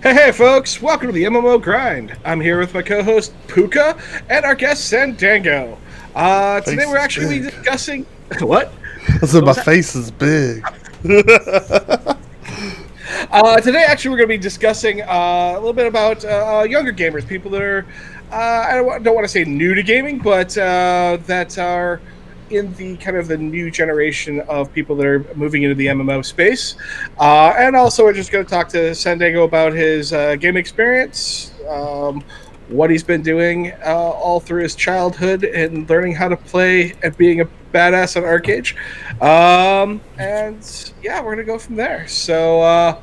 Hey, folks! Welcome to the MMO Grind. I'm here with my co-host Puka and our guest Sandango. Today Face we're is actually going to be big. discussing what? I said What my was that? face is big. Today, actually, we're going to be discussing a little bit about younger gamers, people that are don't want to say new to gaming, but that are in the kind of the new generation of people that are moving into the MMO space. And also, we're just going to talk to Sandango about his game experience, what he's been doing all through his childhood and learning how to play and being a badass on Arcade. And yeah, we're going to go from there. So,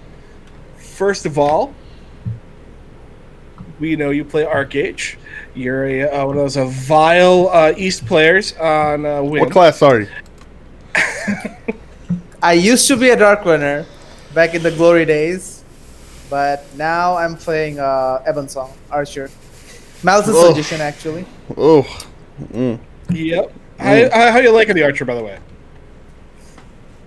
first of all, we know you play Arcade. You're one of those vile East players on What Win. class are you? I used to be a Dark Runner back in the glory days, but now I'm playing Ebonsong, Archer. Malice's Oh, suggestion, actually. oh, mm, Yep. mm. How you liking the Archer, by the way?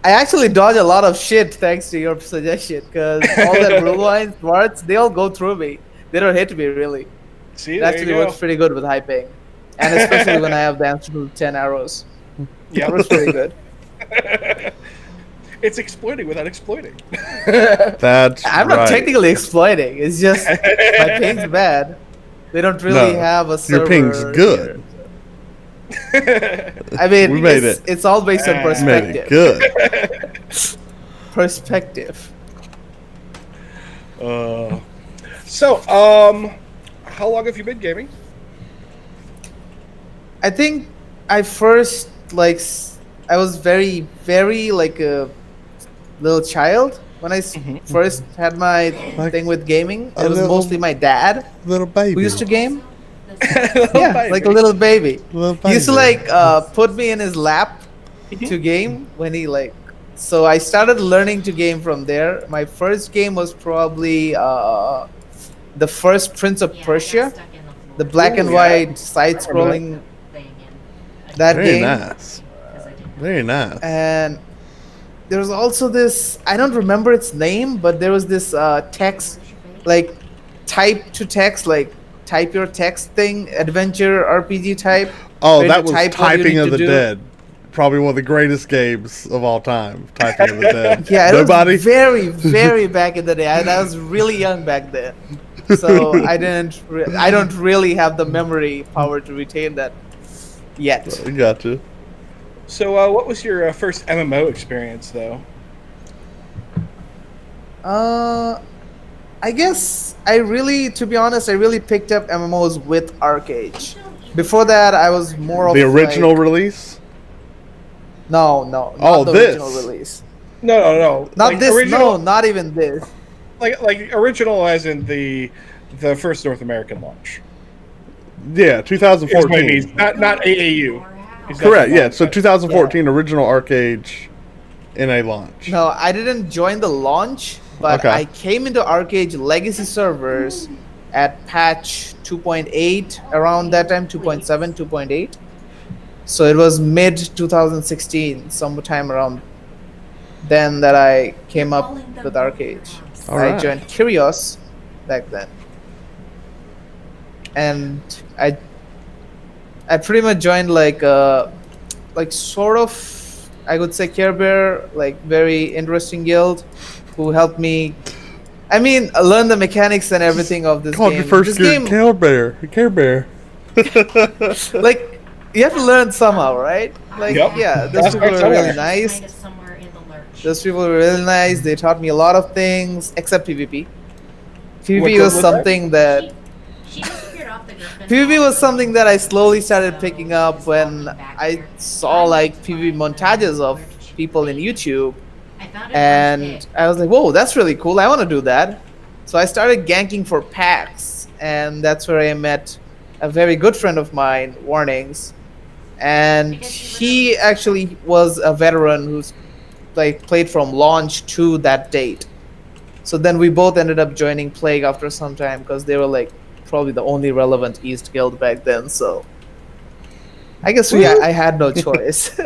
I actually dodge a lot of shit thanks to your suggestion, because all that rule lines, words, they all go through me. They don't hit me, really. See, It there you actually go. works pretty good with hyping. And especially when I have the answer to 10 arrows. It Yep. works pretty good. It's exploiting without exploiting. That's I'm not right. technically exploiting, it's just my ping's bad. They don't really No, have a server your ping's good. here. I mean, We made it. it's all based on You You made perspective. it good. Perspective. So, how long have you been gaming? I think I first I was very like a little child when I first had my Like thing with gaming. a It was little- mostly my dad Little baby. who used to game. Little Yeah, baby. like a little baby. Little He used to baby. put me in his lap to game when he so I started learning to game from there. My first game was probably the first Prince of Persia, the black and Ooh, yeah. white side scrolling that Very game. nice. Very nice. And there was also this, I don't remember its name, but there was this text, like type to text, like type your text thing, adventure RPG type. Oh, where that you was type what you Typing need of to the do. Dead. Probably one of the greatest games of all time. Typing of the Dead. Yeah, it Nobody. was very back in the day. I was really young back then, so I don't really have the memory power to retain that yet. Gotcha. So, what was your first MMO experience, though? I guess to be honest, I really picked up MMOs with Arcade. Before that, I was more of The original like, release? no, not Oh, the this. original release. No. Not Like, this. Original, No, not even this. like original, as in the first North American launch. Yeah, Is what it 2014. means. Not AAU. Is that Correct, the yeah. launch? So 2014 original Arcade NA launch. No, I didn't join the launch, but Okay. I came into Arcade legacy servers at patch 2.8 around that time, 2.7, 2.8. So it was mid 2016, sometime around then that I came up with Arcade. All I right. joined Curios back then, and I pretty much joined like sort of, I would say, Care Bear, like very interesting guild who helped me. I mean, learn the mechanics and everything of this Called game. your first This game game, Care Bear. Care Bear. like, you have to learn somehow, right? Like, Yep. yeah, those That's people right were really somewhere. nice. Those people were really nice. They taught me a lot of things, except PvP. What PvP was was that? something that PvP was something that I slowly started picking up when I saw like PvP montages of people in YouTube, and I was like, "Whoa, that's really cool! I want to do that." So I started ganking for packs, and that's where I met a very good friend of mine, Warnings, and he actually was a veteran who's like played from launch to that date. So then we both ended up joining Plague after some time because they were like probably the only relevant East guild back then. So I guess I had no choice.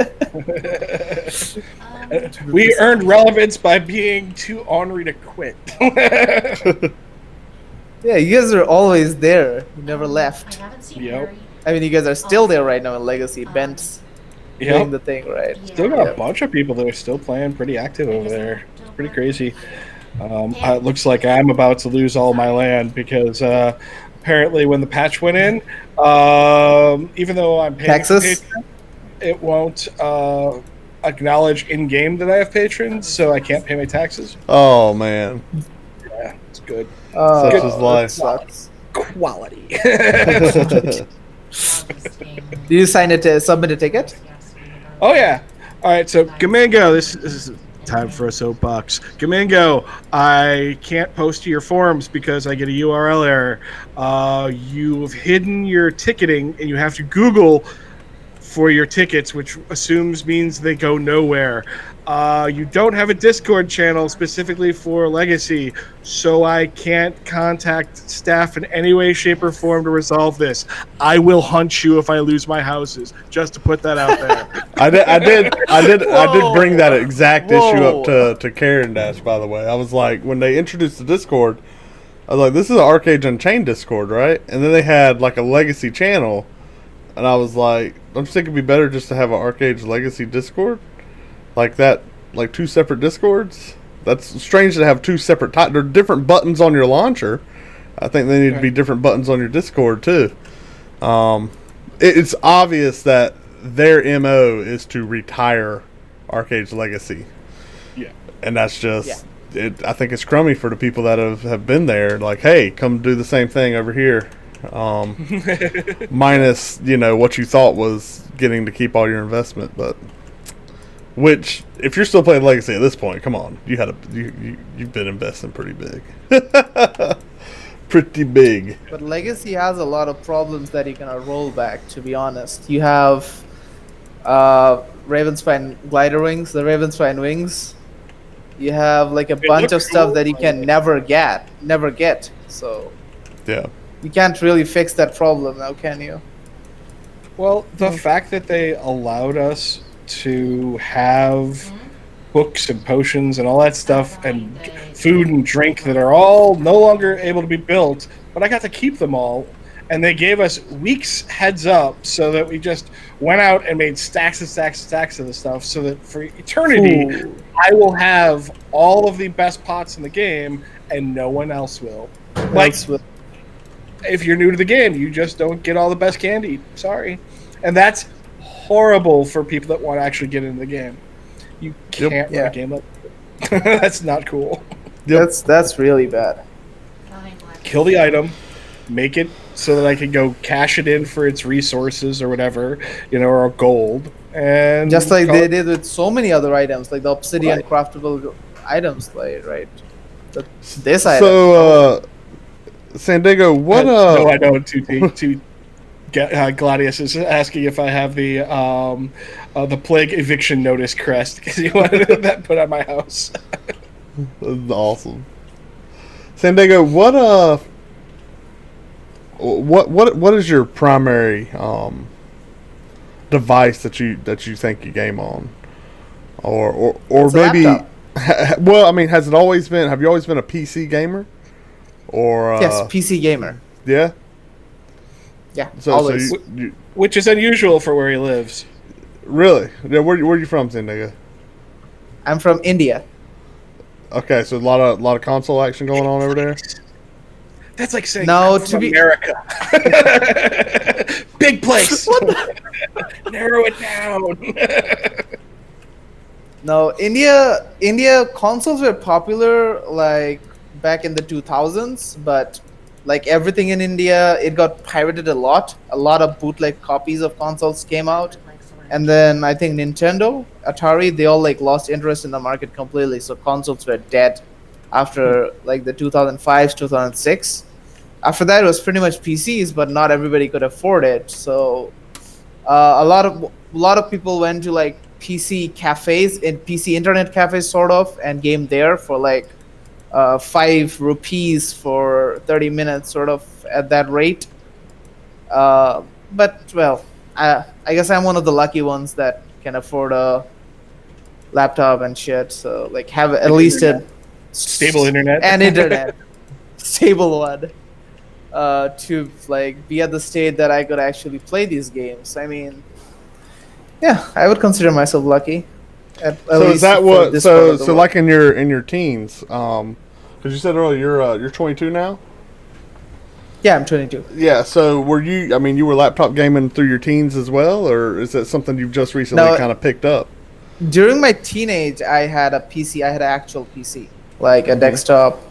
We earned relevance by being too ornery to quit. Yeah, you guys are always there. You never left. Yep. I mean, you guys are still there right now in Legacy. Bent's doing Yep. the thing, right? Still got a Yep. bunch of people that are still playing pretty active over there. It's pretty crazy. It looks like I'm about to lose all my land because apparently when the patch went in, even though I'm paying for Texas? Patreon, it won't acknowledge in game that I have patrons, so I can't pay my taxes. Oh man, Yeah, it's good. such is That life. sucks. Quality. Do you submit a ticket? Oh yeah. All right. So Gamingo, this is time for a soapbox. Gamingo, I can't post to your forums because I get a URL error. You've hidden your ticketing, and you have to Google for your tickets, which means they go nowhere. You don't have a Discord channel specifically for Legacy, so I can't contact staff in any way, shape, or form to resolve this. I will hunt you if I lose my houses. Just to put that out there. I did bring that exact issue up Whoa. to Karen Dash. By the way, I was like, when they introduced the Discord, I was like, this is an Arcade Unchained Discord, right? And then they had like a Legacy channel, and I was like, don't you think it'd be better just to have an Arcade Legacy Discord, like that, like two separate Discords? That's strange to have two separate. They're different buttons on your launcher. I think they need to be different buttons on your Discord too. It's obvious that their MO is to retire Arcade's Legacy. Yeah. And that's just I think it's crummy for the people that have been there. Like, hey, come do the same thing over here. Minus, what you thought was getting to keep all your investment, but which, if you're still playing Legacy at this point, come on, you've been investing pretty big. Pretty big. But Legacy has a lot of problems that you cannot roll back, to be honest. You have Ravenspine glider wings, the Ravenspine wings. You have like a bunch of stuff that you can never get. So Yeah. you can't really fix that problem now, can you? Well, the fact that they allowed us to have books and potions and all that stuff and food and drink that are all no longer able to be built, but I got to keep them all, and they gave us weeks heads up so that we just went out and made stacks and stacks and stacks of the stuff so that for eternity Ooh. I will have all of the best pots in the game and no one else will. Like, if you're new to the game, you just don't get all the best candy. Sorry. And that's horrible for people that want to actually get into the game. You can't run a game like that. That's not cool. Yep. That's really bad. Kill the item, make it so that I can go cash it in for its resources or whatever, or gold. And Just like they did with so many other items, like the obsidian Right. craftable items, like, right? This item. So, San Diego, what? No, I don't. Gladius is asking if I have the plague eviction notice crest because he wanted that put on my house. That's awesome. San Diego, what is your primary device that you think you game on, or It's a maybe? laptop. Well, I mean, have you always been a PC gamer, or Yes, PC gamer. yeah? Yeah, So always. you Which is unusual for where he lives. really? Yeah, where are you from, San Diego? I'm from India. Okay, so a lot of console action going on over there. That's like saying No, I'm to from be- America. Big place. Narrow it down. No, India consoles were popular like back in the 2000s, but like everything in India, it got pirated a lot. A lot of bootleg copies of consoles came out. And then I think Nintendo, Atari, they all like lost interest in the market completely. So consoles were dead after like the 2005, 2006. After that, it was pretty much PCs, but not everybody could afford it. So a lot of people went to like PC cafes and PC internet cafes sort of and game there for like 5 rupees for 30 minutes sort of at that rate. But well, I guess I'm one of the lucky ones that can afford a laptop and shit. So like have at least a Stable internet. and internet, stable one. to like be at the state that I could actually play these games. I mean, yeah, I would consider myself lucky. At So is least that for what? this part of the world. Like in your teens, because you said earlier you're 22 now. Yeah, I'm 22. Yeah. So were you? I mean, you were laptop gaming through your teens as well, or is that something you've just recently No. kind of picked up? During my teenage, I had a PC. I had an actual PC, like a desktop.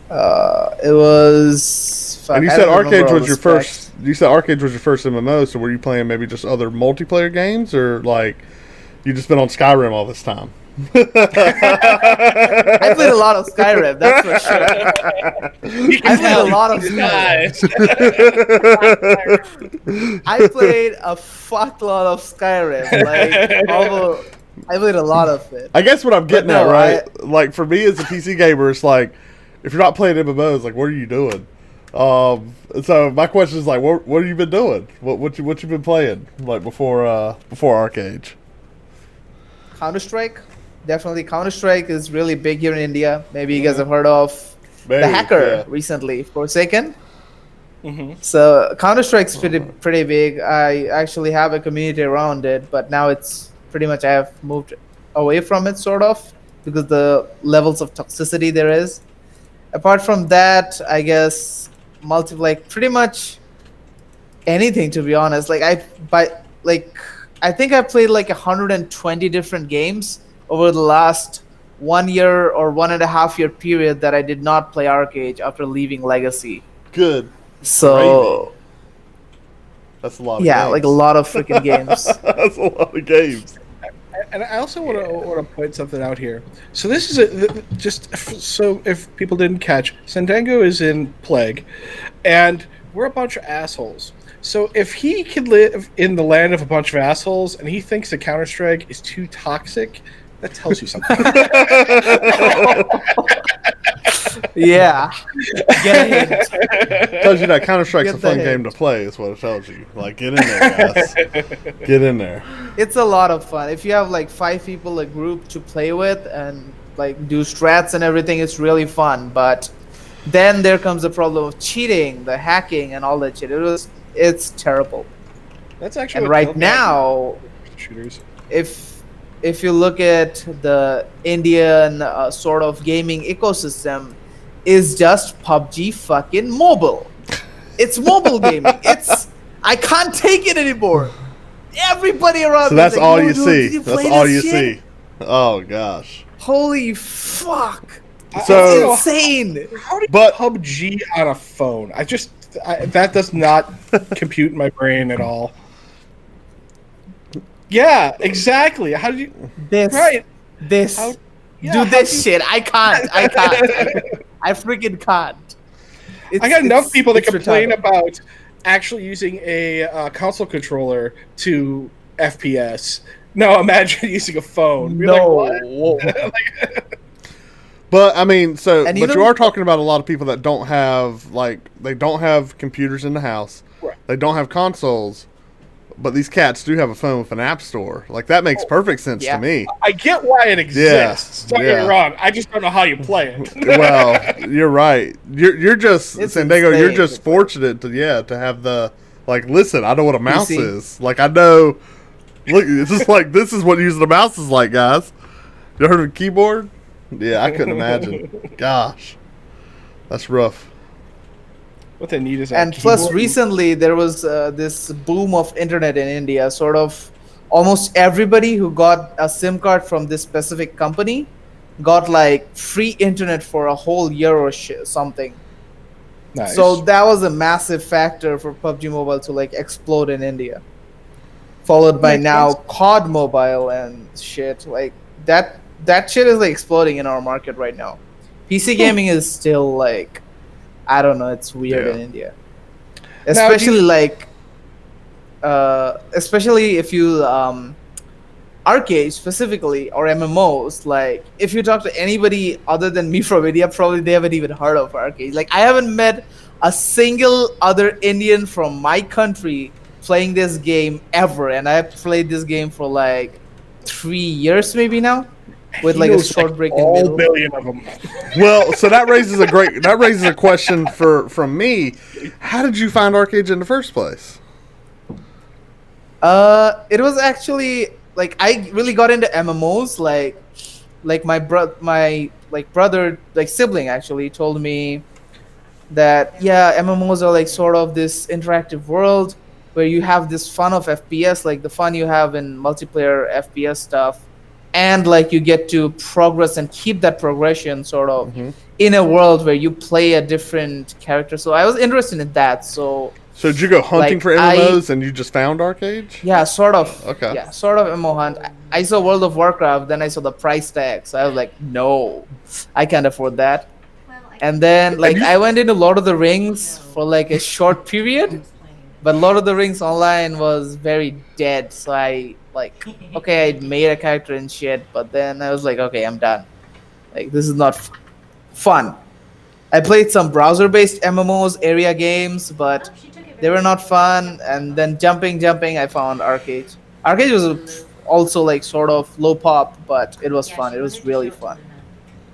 It was. Fuck, And you I said don't remember arcades all was the your specs. first. You said arcades was your first MMO. So were you playing maybe just other multiplayer games, or like you just been on Skyrim all this time? I played a lot of Skyrim, that's for sure. I played a lot of Skyrim. I played a fuckload of Skyrim. Like, I played a lot of it. I guess what I'm getting no, at, right? Like for me as a PC gamer, it's like if you're not playing MMOs, like what are you doing? So my question is like, what have you been doing? What you been playing like before Arcade? Counter-Strike. Definitely Counter-Strike is really big here in India. Maybe you guys have heard of the hacker recently, Forsaken. So Counter-Strike's pretty big. I actually have a community around it, but now it's pretty much I have moved away from it sort of because the levels of toxicity there is. Apart from that, I guess like pretty much anything, to be honest. Like I think I played like 120 different games over the last 1 year or 1.5 year period that I did not play Arcade after leaving Legacy. Good. So Gravy. That's a lot of yeah, games. like a lot of freaking games. That's a lot of games. And I also want to point something out here. So this is so if people didn't catch, Sandango is in Plague, and we're a bunch of assholes. So if he could live in the land of a bunch of assholes and he thinks that Counter-Strike is too toxic, that tells you something. Yeah. Get a hint. Tells you that Counter-Strike's a Get the fun hint. game to play is what it tells you. Like, get in there, guys. Get in there. It's a lot of fun. If you have like 5 people a group to play with and like do strats and everything, it's really fun. But then there comes the problem of cheating, the hacking, and all that shit. It's terrible. That's actually And what right killed me now, shooters. if you look at the Indian sort of gaming ecosystem, is just PUBG fucking mobile. It's mobile gaming. I can't take it anymore. Everybody around So me is that's like, all "Yo, you dude, see. did you That's play all this you shit?" see. Oh gosh. Holy fuck! So, It's insane. How do you But- PUBG on a phone? That does not compute in my brain at all. Yeah, exactly. How do you? This, Right. this, How- yeah, do how this do you- shit. I can't. I freaking can't. I got enough people that it's complain retarded. about actually using a console controller to FPS. Now imagine using a phone. You're No. like, what? But I mean, And you are talking about a lot of people that don't have they don't have computers in the house. Right. They don't have consoles. But these cats do have a phone with an app store. Like that makes perfect sense yeah. to me. I get why it exists. Don't get yeah. me wrong. I just don't know how you play it. Well, you're right. You're just It's Sandango. You're insane. just fortunate to have the listen. I know what a mouse see. is. Like I know. Look, it's just like this is what using a mouse is like, guys. You heard of a keyboard? Yeah, I couldn't imagine. Gosh, that's rough. What they need is a And plus, keyboard. recently there was this boom of internet in India. Sort of, almost everybody who got a SIM card from this specific company got like free internet for a whole year or something. Nice. So that was a massive factor for PUBG Mobile to like explode in India. Followed by Makes now sense. COD Mobile and shit like that. That shit is like exploding in our market right now. PC gaming is still like, I don't know, it's weird Yeah. in India. Now, Especially especially if you arcade specifically or MMOs, like if you talk to anybody other than me from India, probably they haven't even heard of arcade. Like I haven't met a single other Indian from my country playing this game ever, and I've played this game for like 3 years maybe now. with He like a knows, short break in all middle. billion of them. Well, so that raises a question from me. How did you find Arcade in the first place? It was actually like I really got into MMOs. Like my like brother, like sibling, actually told me that yeah, MMOs are like sort of this interactive world where you have this fun of FPS, like the fun you have in multiplayer FPS stuff, and like you get to progress and keep that progression sort of Mm-hmm. in a world where you play a different character. So I was interested in that. So So did you go hunting like for MMOs and you just found Arcade? yeah, sort of. Okay. Yeah, sort of MMO hunt. I saw World of Warcraft, then I saw the price tag, so I was like, no, I can't afford that. And then like I went into Lord of the Rings for like a short period, but Lord of the Rings Online was very dead. So I like, okay, I made a character and shit, but then I was like, okay, I'm done. Like this is not fun. I played some browser-based MMOs, area games, but they were not fun. And then jumping, I found Arcade. Arcade was also like sort of low pop, but it was fun. It was really fun,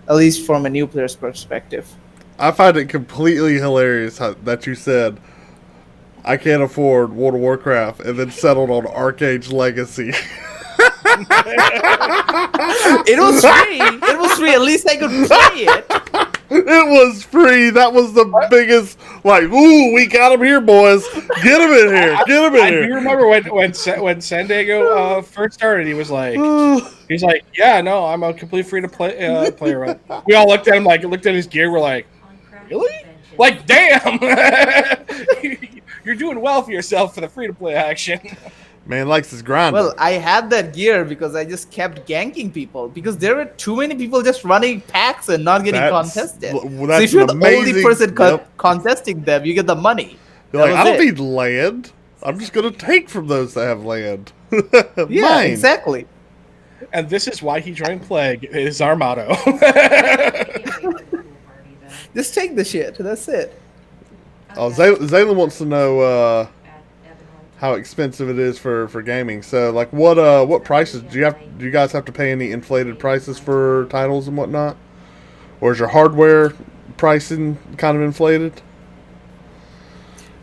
at least from a new player's perspective. I find it completely hilarious that you said I can't afford World of Warcraft and then settled on Arcade's Legacy. It was free. It was free. At least I could play it. It was free. That was the biggest, like, ooh, we got him here, boys. Get him in here. Get him in I here. do remember when San Diego first started. He's like, yeah, no, I'm a complete free to play player. We all looked at him like, looked at his gear. We're like, really? Like, damn, you're doing well for yourself for the free to play action. Man likes his grind. Well, I had that gear because I just kept ganking people because there were too many people just running packs and not getting contested. So if you're the only person contesting them, you get the money. You're like, I don't need land. I'm just going to take from those that have land. Yeah, Mine. exactly. And this is why he joined Plague. It is our motto. Just take the shit. That's it. Oh, Zayla wants to know how expensive it is for gaming. So, like, what prices do you guys have to pay any inflated prices for titles and whatnot, or is your hardware pricing kind of inflated?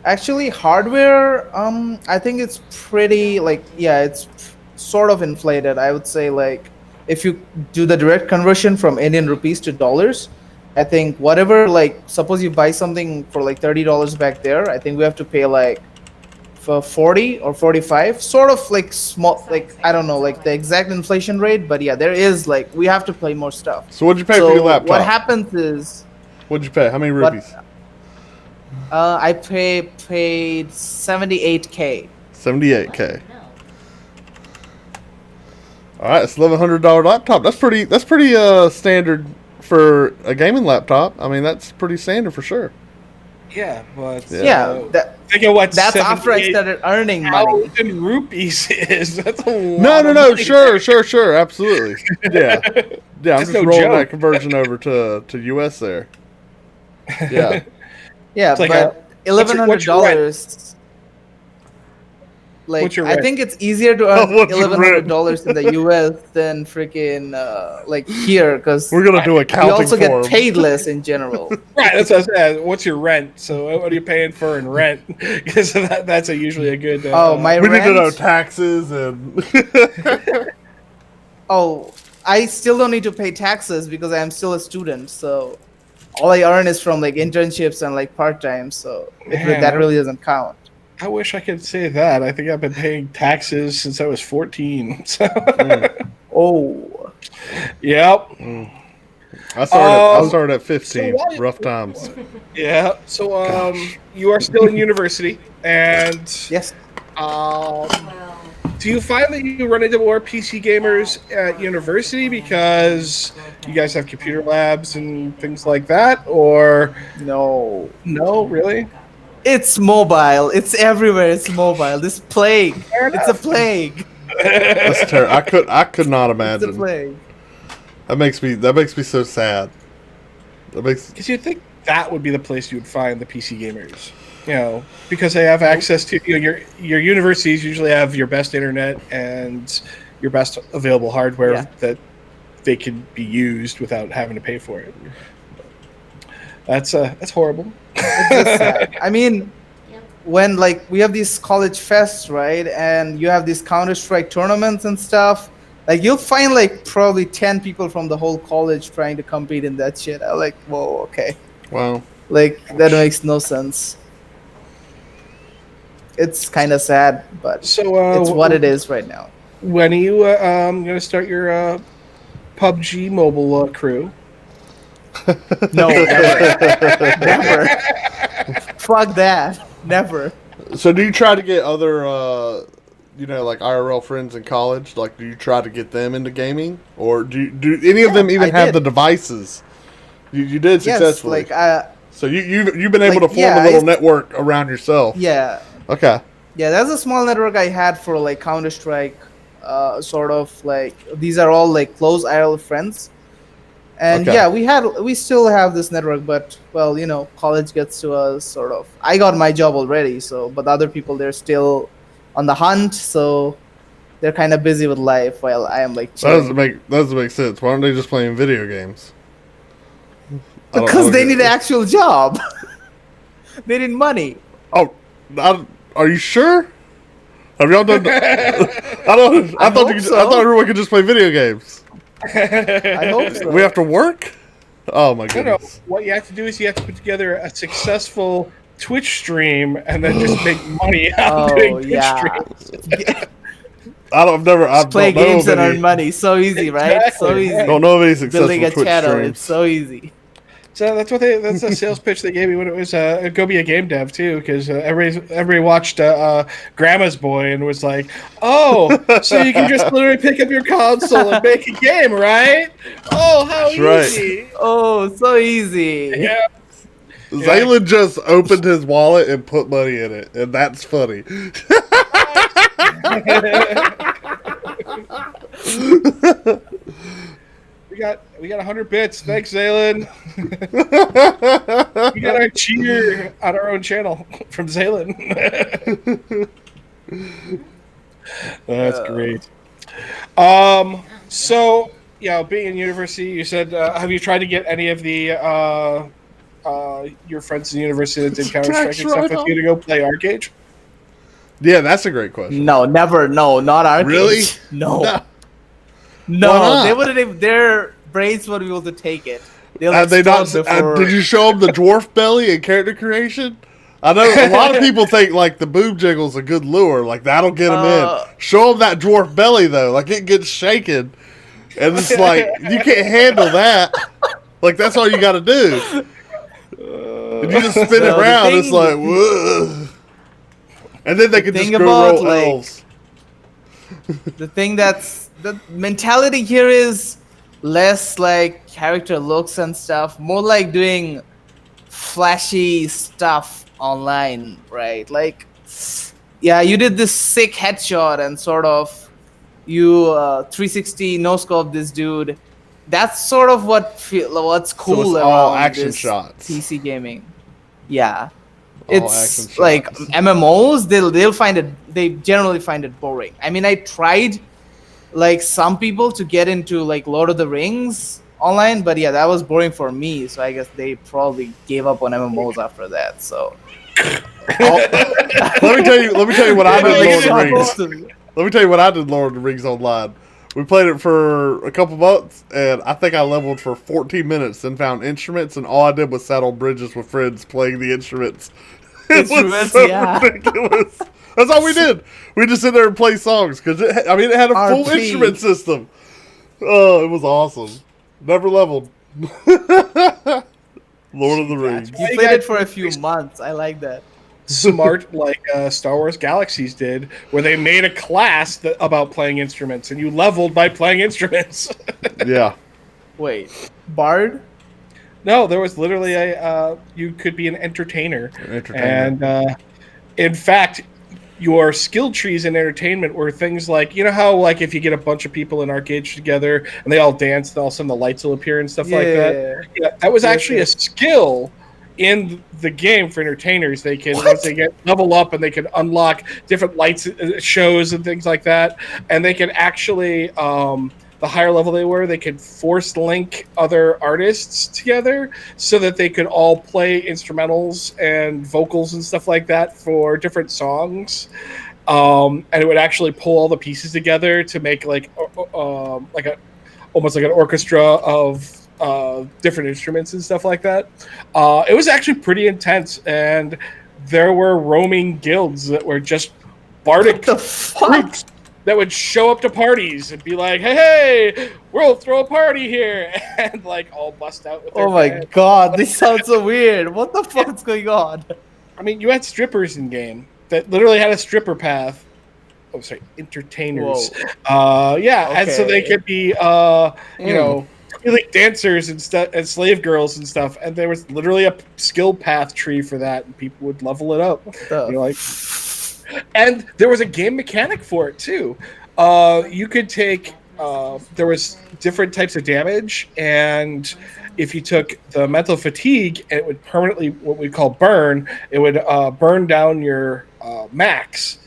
Actually, hardware, I think it's pretty like it's sort of inflated. I would say like if you do the direct conversion from Indian rupees to dollars, I think whatever like suppose you buy something for like $30 back there, I think we have to pay like for 40 or 45, sort of like small, like I don't know like the exact inflation rate, but yeah, there is like we have to play more stuff. So what'd you pay for your laptop? What happens is What'd you pay? How many rupees? I paid 78K. 78K. All right, it's $1,100 laptop. That's pretty standard for a gaming laptop. I mean, that's pretty standard for sure. Yeah, but think of what that's after I started earning money. 1,000 rupees is. That's a lot. No, of money. sure, absolutely. Yeah, I'm just rolling joke. that conversion over to US there. Yeah. Yeah, It's like but $1,100. Like What's your I rent? think it's easier to earn What's your $1,100 in the US than freaking like here because We're gonna do we accounting also for get 'em. paid less in general. Right, that's what I said. What's your rent? So what are you paying for in rent? Because that's usually a good. My We rent. need to know taxes and. Oh, I still don't need to pay taxes because I'm still a student. So all I earn is from like internships and like part time. So that really doesn't count. I wish I could say that. I think I've been paying taxes since I was 14. So. Oh. Yep. I started at 15. So Rough times. Yeah. So you are still in university, and Yes. do you find that you run into more PC gamers at university because you guys have computer labs and things like that, or No. no, really? It's mobile. It's everywhere. It's mobile. This plague. It's a plague. That's terrible. I could not It's a imagine. plague. That makes me so sad. Because you'd think that would be the place you would find the PC gamers, because they have access to your universities usually have your best internet and your best available hardware that they can be used without having to pay for it. That's horrible. It's just sad. I mean, when like we have these college fests, right, and you have these Counter-Strike tournaments and stuff, like you'll find like probably 10 people from the whole college trying to compete in that shit. I'm like, whoa, okay. Wow. Like that makes no sense. It's kind of sad, but So it's what it is right now. When are you going to start your PUBG mobile crew? No, never. Never. Fuck that. Never. So do you try to get other, like IRL friends in college? Like, do you try to get them into gaming, or do any of them even have the devices? You did successfully. Yes, so you've been able to form a little network around yourself. Yeah. Okay. Yeah, that's a small network I had for like Counter-Strike. Sort of like these are all like close IRL friends. And Okay. yeah, we still have this network, but well, college gets to us sort of. I got my job already, but other people, they're still on the hunt, so they're kind of busy with life while I am like chilling. That doesn't make sense. Why aren't they just playing video games? Because they need an actual job. They need money. Oh, are you sure? Have y'all done? I thought everyone could just play video games. I hope so. We have to work? Oh my goodness. No. What you have to do is you have to put together a successful Twitch stream and then just make money out of doing Twitch streams. I've play games and earn money. So easy, right? Exactly. So easy. Don't know of any successful Building a Twitch channel, streams. it's so easy. So that's a sales pitch they gave me when it was go be a game dev too, because everybody watched Grandma's Boy and was like, oh, so you can just literally pick up your console and make a game, right? Oh, how easy! Right. Oh, so easy. Yeah. Zaylin just opened his wallet and put money in it, and that's funny. We got 100 bits. Thanks, Zaylin. We got our cheer on our own channel from Zaylin. That's great. So being in university, you said, have you tried to get any of the your friends in university that did Counter-Strike and stuff with you to go play Arcade? Yeah, that's a great question. No, never. No, not Arcade. Really? No. No, they wouldn't even, their brains would be able to take it. Did you show them the dwarf belly and character creation? I know a lot of people think like the boob jiggle's a good lure, like that'll get them in. Show them that dwarf belly though, like it gets shaken, and it's like you can't handle that. Like that's all you got to do. If you just spin it around, it's like, whoa. And then they can just go roll elves. The thing the mentality here is less like character looks and stuff, more like doing flashy stuff online, right? Like, yeah, you did this sick headshot and sort of you 360 no scope this dude. That's sort of what's cool so it's about all action this shots. PC gaming. Yeah. All It's like MMOs, they generally find it boring. I mean, I tried like some people to get into like Lord of the Rings online, but yeah, that was boring for me, so I guess they probably gave up on MMOs after that. So let me tell you what I did Lord of the Rings. Let me tell you what I did Lord of the Rings online. We played it for a couple months, and I think I leveled for 14 minutes and found instruments, and all I did was sat on bridges with friends playing the instruments. It was so ridiculous. That's all we did. We just sit there and play songs because it had a full instrument system. Oh, it was awesome. Never leveled. Lord of the Rings. You played it for a few months. I like that. Smart, like Star Wars Galaxies did, where they made a class about playing instruments, and you leveled by playing instruments. Yeah. Wait, Bard? No, there was literally you could be an entertainer. And in fact, your skill trees in entertainment were things like, you know how like if you get a bunch of people in Arcade together and they all dance, then all of a sudden the lights will appear and stuff like that. Yeah, that was actually a skill in the game for entertainers. They can once they get level up and they can unlock different lights shows and things like that, and they can actually the higher level they were, they could force link other artists together so that they could all play instrumentals and vocals and stuff like that for different songs. And it would actually pull all the pieces together to make like a almost like an orchestra of different instruments and stuff like that. It was actually pretty intense, and there were roaming guilds that were just bardic groups that would show up to parties and be like, hey, we'll throw a party here, and like all bust out with their band. God, this sounds so weird. What the fuck's going on? I mean, you had strippers in game that literally had a stripper path. Oh, sorry, entertainers. Yeah, and so they could be, you know, like dancers and stuff, and slave girls and stuff. And there was literally a skill path tree for that, and people would level it up. Like, and there was a game mechanic for it too. You could take. There was different types of damage, and if you took the mental fatigue, it would permanently, what we call burn. It would burn down your max.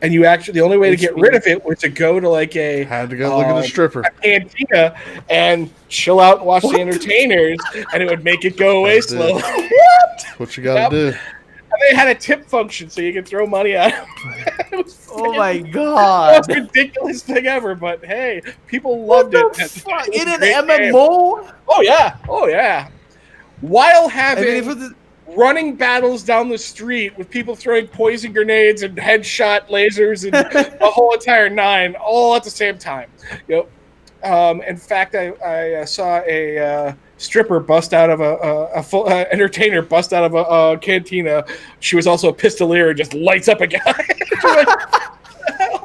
And you actually, the only way to get rid of it was to go to like had to go look at a stripper, a cantina, and chill out and watch the entertainers, and it would make it go away slowly. What you gotta do? And they had a tip function, so you could throw money at them. Oh my god! The most ridiculous thing ever, but hey, people loved it. Fuck? In an MMO? Game. Oh yeah. While having running battles down the street with people throwing poison grenades and headshot lasers and the whole entire nine, all at the same time. Yep. In fact, I saw a stripper bust out of a full entertainer bust out of a cantina. She was also a pistolier and just lights up a guy.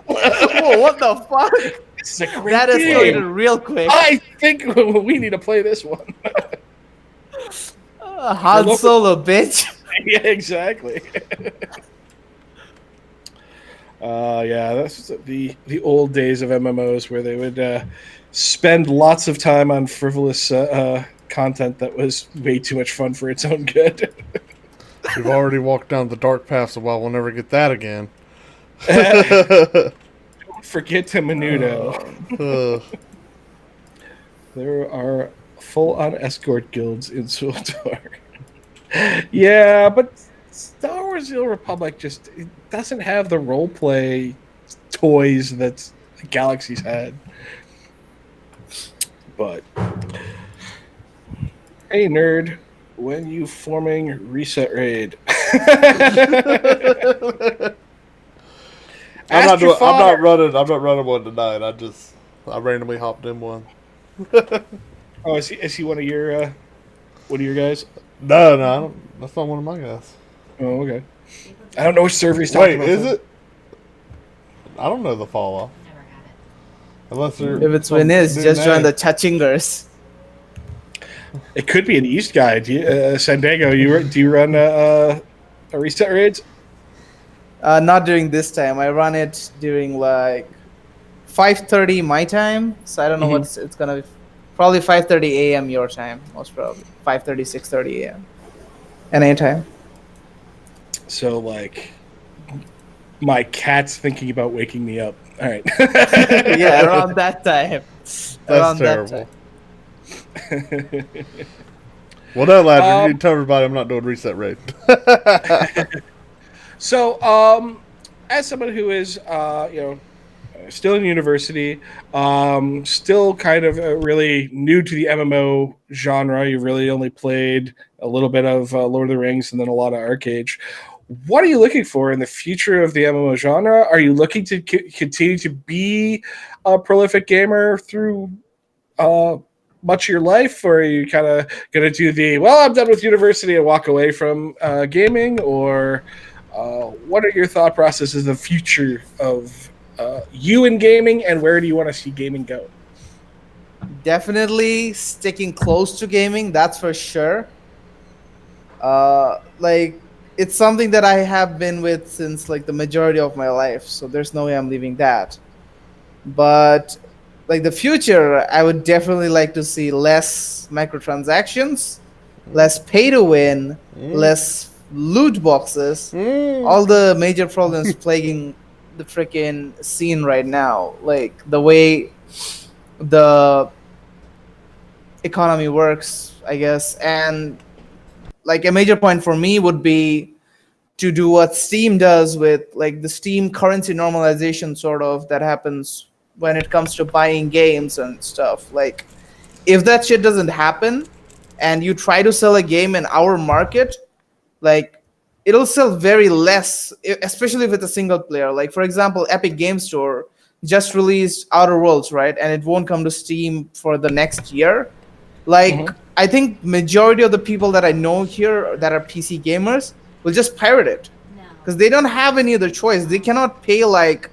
Whoa, what the fuck? This is a great that game. escalated real quick. I think we need to play this one. Han Solo, bitch. Yeah, exactly. Yeah, that's the old days of MMOs where they would spend lots of time on frivolous content that was way too much fun for its own good. We've already walked down the dark path, so we'll never get that again. Don't forget to Menudo. There are full-on escort guilds in Swildor. Yeah, but Star Wars: The Old Republic just it doesn't have the role-play toys that Galaxy's had. But hey, nerd, when you forming Reset Raid? I'm not running one tonight. I randomly hopped in one. Oh, is he one of your guys? No, I don't. That's not one of my guys. Oh, okay. I don't know which server he's talking about. Wait, is it? I don't know the fall off. Unless if it's Venice, just join the Chachingers. It could be an East guy. San Diego, do you run a Reset Raids? Not during this time. I run it during like 5:30 my time. So I don't know what it's gonna be. Probably 5:30 a.m. your time, most probably 5:30, 6:30 a.m. and anytime. So like, my cat's thinking about waking me up. All right. Yeah, around that time. That's terrible. Well, no, lad, you need to tell everybody I'm not doing Reset Raid. So, as someone who is, still in university, still kind of really new to the MMO genre. You really only played a little bit of Lord of the Rings and then a lot of Arcade. What are you looking for in the future of the MMO genre? Are you looking to continue to be a prolific gamer through much of your life, or are you kind of going to do I'm done with university and walk away from gaming, or what are your thought processes of the future of you in gaming, and where do you want to see gaming go? Definitely sticking close to gaming, that's for sure. It's something that I have been with since like the majority of my life, so there's no way I'm leaving that. But like the future, I would definitely like to see less microtransactions, less pay to win, less loot boxes, all the major problems plaguing the freaking scene right now. Like the way the economy works, I guess. And like a major point for me would be to do what Steam does with like the Steam currency normalization sort of that happens when it comes to buying games and stuff. Like if that shit doesn't happen and you try to sell a game in our market, like it'll sell very less, especially if it's a single player. Like for example, Epic Game Store just released Outer Worlds, right? And it won't come to Steam for the next year. Like Mhm. I think majority of the people that I know here that are PC gamers will just pirate it because they don't have any other choice. They cannot pay like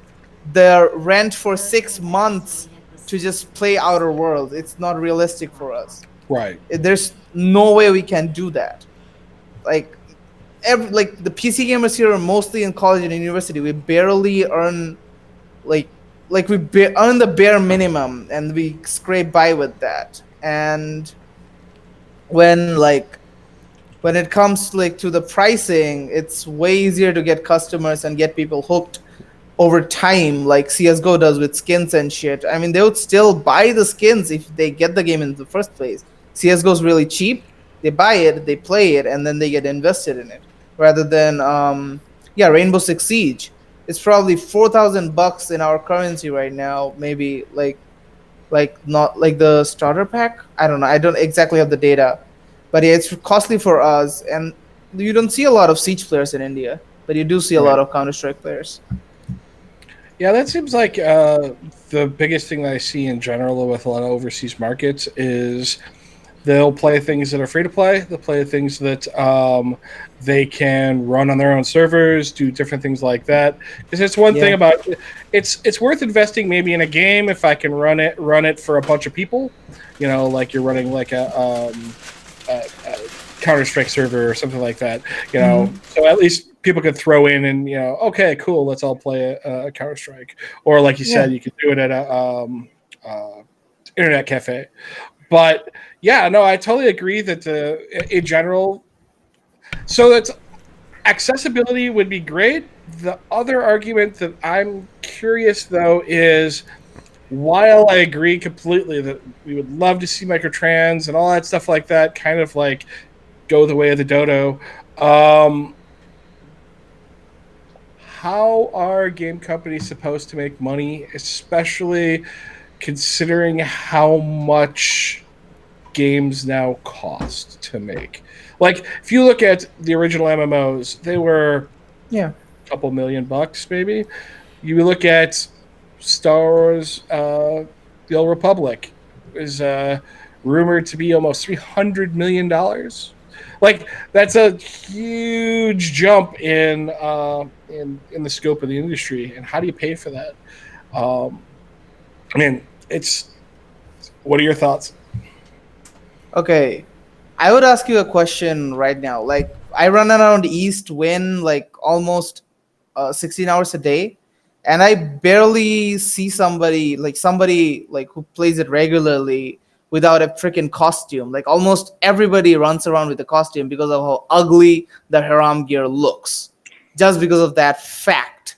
their rent for 6 months to just play Outer Worlds. It's not realistic for us. Right. There's no way we can do that. Like like the PC gamers here are mostly in college and university. We barely earn like earn the bare minimum, and we scrape by with that. And when like when it comes like to the pricing, it's way easier to get customers and get people hooked over time, like CS:GO does with skins and shit. I mean, they would still buy the skins if they get the game in the first place. CS:GO is really cheap. They buy it, they play it, and then they get invested in it. Rather than yeah, Rainbow Six Siege. It's probably $4,000 in our currency right now. Maybe not like the starter pack. I don't know. I don't exactly have the data, but yeah, it's costly for us. And you don't see a lot of Siege players in India, but you do see a lot Right. of Counter Strike players. Yeah, that seems like the biggest thing that I see in general with a lot of overseas markets is they'll play things that are free to play. They'll play things that they can run on their own servers, do different things like that. Because it's one thing Yeah. about it's worth investing maybe in a game if I can run it for a bunch of people. You know, like you're running like a Counter Strike server or something like that. You know, Mhm. so at least people could throw in and okay, cool, let's all play a Counter Strike. Or like you Yeah. said, you could do it at a internet cafe. But yeah, no, I totally agree that in general, so that's accessibility would be great. The other argument that I'm curious though is while I agree completely that we would love to see microtrans and all that stuff like that kind of like go the way of the dodo, um, how are game companies supposed to make money, especially considering how much games now cost to make? Like, if you look at the original MMOs, they were Yeah. a couple $1,000,000 maybe. You look at Star Wars, The Old Republic is rumored to be almost $300 million. Like that's a huge jump in the scope of the industry. And how do you pay for that? Um, I mean, it's. What are your thoughts? Okay. I would ask you a question right now. Like I run around East Win like almost 16 hours a day, and I barely see somebody like who plays it regularly without a freaking costume. Like almost everybody runs around with a costume because of how ugly the Haram gear looks. Just because of that fact.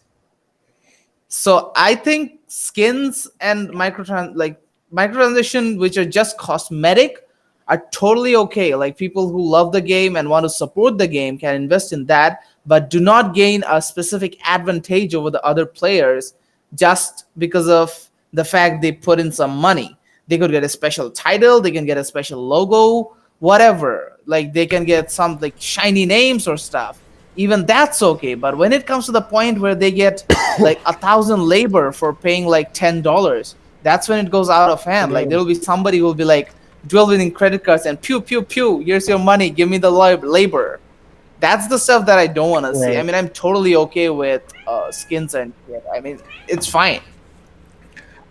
So I think skins and microtransaction, which are just cosmetic, are totally okay. Like people who love the game and want to support the game can invest in that, but do not gain a specific advantage over the other players just because of the fact they put in some money. They could get a special title, they can get a special logo, whatever. Like they can get some like shiny names or stuff. Even that's okay. But when it comes to the point where they get like 1,000 labor for paying like $10, that's when it goes out of hand. Like there will be somebody who will be like dwelling in credit cards and pew pew pew, here's your money, give me the labor. That's the stuff that I don't want to see. I Right. mean, I'm totally okay with skins and shit. I mean, it's fine.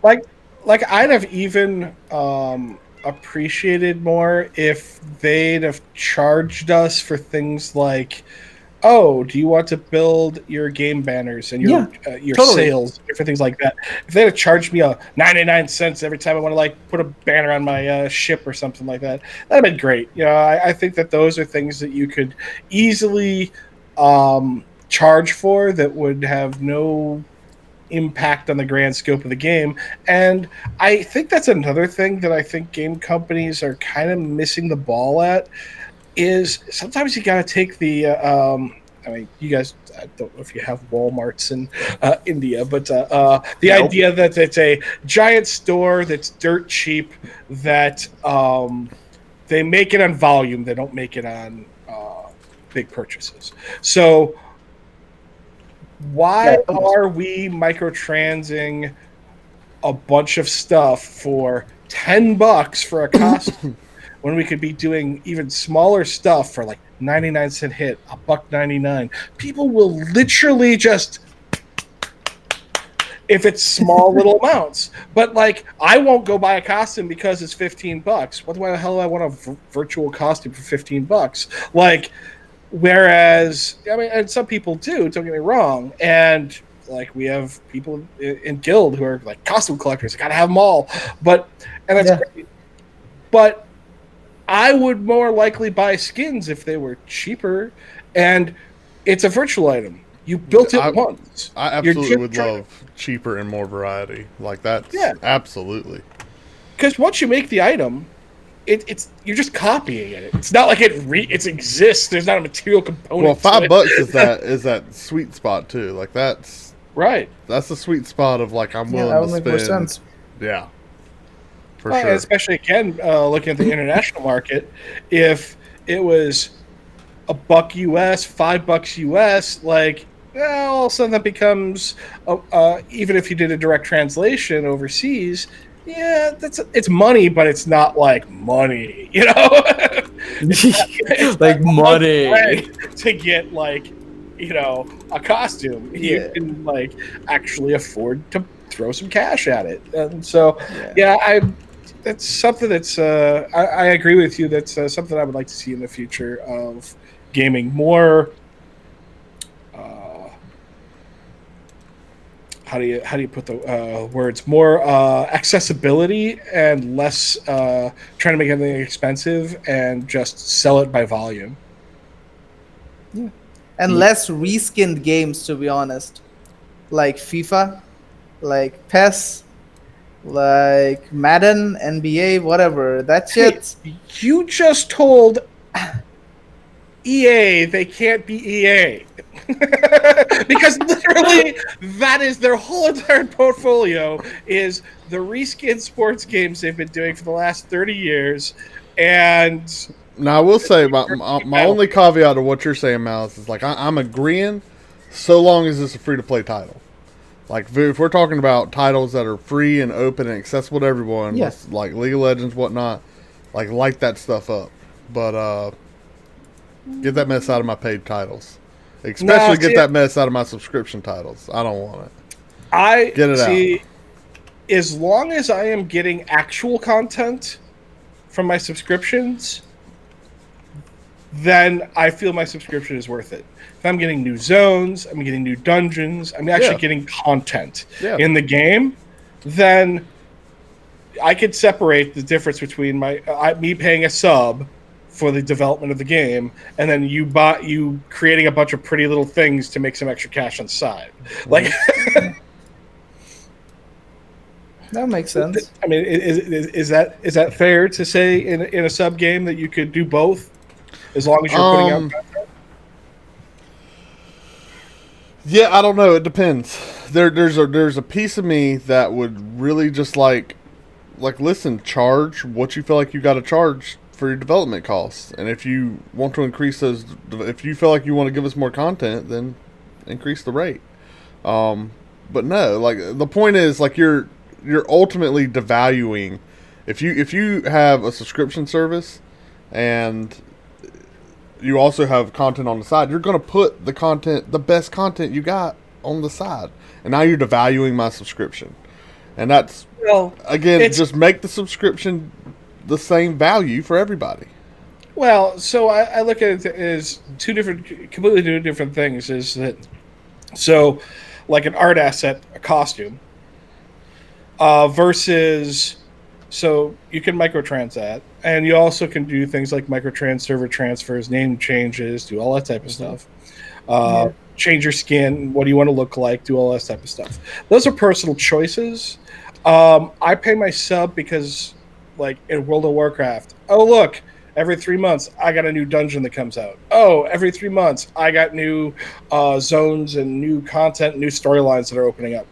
Like like I'd have even appreciated more if they'd have charged us for things like, oh, do you want to build your game banners and Yeah, your totally. sales, different things like that? If they had charged me a 99 cents every time I want to like put a banner on my ship or something like that, that'd have been great. You know, I think that those are things that you could easily charge for that would have no impact on the grand scope of the game. And I think that's another thing that I think game companies are kind of missing the ball at, is sometimes you got to take the I mean, you guys, I don't know if you have Walmarts in India, but the idea that it's a giant store that's dirt cheap, that they make it on volume, they don't make it on big purchases. So why are we microtransing a bunch of stuff for $10 for a costume when we could be doing even smaller stuff for like 99-cent hit, $1.99? People will literally just, if it's small little amounts. But like, I won't go buy a costume because it's $15. What the hell do I want a virtual costume for $15? Like, whereas, I mean, and some people do, don't get me wrong, and like we have people in Guild who are like costume collectors, I gotta have them all, but, and that's great. But I would more likely buy skins if they were cheaper, and it's a virtual item. You built it once. I absolutely would love cheaper and more variety. Like that. Yeah. Absolutely. Because once you make the item, it's you're just copying it. It's not like it exists. There's not a material component. Well, $5 is that sweet spot too. Like that's right. That's the sweet spot of like I'm willing to spend. More sense. Yeah. For sure. Especially again, looking at the international market, if it was $1 US, $5 US, like, well, all of a sudden that becomes, even if you did a direct translation overseas, yeah, it's money, but it's not like money, you know? It's like money to get like, you know, a costume. You can like actually afford to throw some cash at it. And so, that's something that's, I agree with you. That's something I would like to see in the future of gaming. More, how do you put the words? More accessibility and less trying to make everything expensive and just sell it by volume. Yeah, and less reskinned games, to be honest, like FIFA, like PES. Like Madden, NBA, whatever. That shit. Hey, you just told EA they can't be EA. Because literally that is their whole entire portfolio, is the reskin sports games they've been doing for the last 30 years. And now I will say my only caveat to what you're saying, Malice, is like I'm agreeing so long as it's a free-to-play title. Like, if we're talking about titles that are free and open and accessible to everyone, like League of Legends, whatnot, like, light that stuff up. But, get that mess out of my paid titles. Especially get that mess out of my subscription titles. I don't want it. Get it out. As long as I am getting actual content from my subscriptions, then I feel my subscription is worth it. If I'm getting new zones, I'm getting new dungeons, I'm actually getting content in the game, then I could separate the difference between me paying a sub for the development of the game, and then you creating a bunch of pretty little things to make some extra cash on the side. Like, that makes sense. I mean, is that fair to say in a sub game that you could do both? As long as you're putting out content? Yeah, I don't know. It depends. There's a piece of me that would really just like listen, charge what you feel like you got to charge for your development costs. And if you want to increase those, if you feel like you want to give us more content, then increase the rate. But no, like the point is like you're ultimately devaluing. If you have a subscription service and you also have content on the side, you're going to put the best content you got on the side. And now you're devaluing my subscription. And that's, again, just make the subscription the same value for everybody. Well, so I look at it as completely two different things. Is that, so like an art asset, a costume, versus, so you can microtrans that, and you also can do things like microtrans server transfers, name changes, do all that type of stuff. change your skin, what do you want to look like, do all that type of stuff. Those are personal choices. I pay my sub because, like in World of Warcraft, oh look, every 3 months I got a new dungeon that comes out. Oh, every 3 months I got new zones and new content, new storylines that are opening up.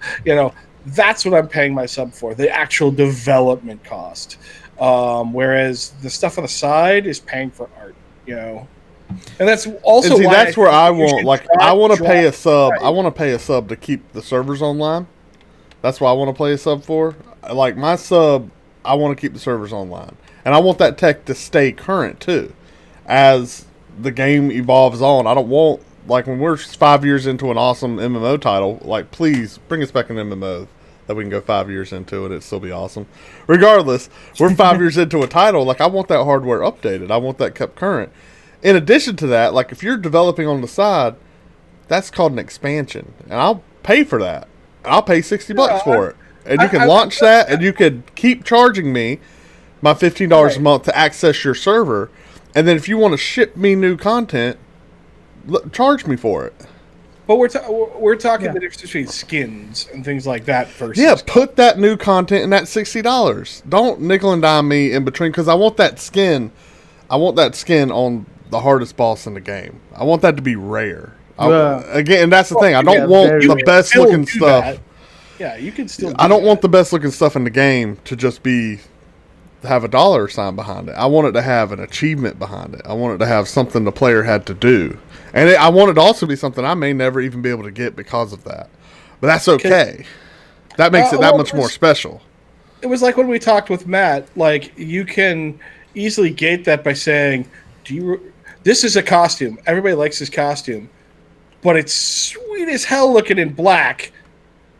That's what I'm paying my sub for, the actual development cost. Whereas the stuff on the side is paying for art, And that's also why that's where I want. Like, I want to pay a sub. Right. I want to pay a sub to keep the servers online. That's what I want to play a sub for. Like my sub, I want to keep the servers online, and I want that tech to stay current too, as the game evolves on. I don't want, like, when we're 5 years into an awesome MMO title, like, please bring us back an MMO that we can go 5 years into and it'd still be awesome. Regardless, we're 5 years into a title. Like, I want that hardware updated. I want that kept current. In addition to that, like, if you're developing on the side, that's called an expansion, and I'll pay for that. I'll pay $60 for it, and you can launch that, and you could keep charging me my $15 a month to access your server, and then if you want to ship me new content, charge me for it. But we're talking the difference between skins and things like that versus. Yeah, put that new content in that $60. Don't nickel and dime me in between, because I want that skin. I want that skin on the hardest boss in the game. I want that to be rare. Again, and that's the thing. I don't want the best looking stuff. Yeah, you can still. I don't want the best looking stuff in the game to just have a dollar sign behind it. I want it to have an achievement behind it. I want it to have something the player had to do, and I want it to also be something I may never even be able to get because of that. But that's okay. That makes it that much more special. It was like when we talked with Matt. Like, you can easily gate that by saying, this is a costume. Everybody likes this costume, but it's sweet as hell looking in black.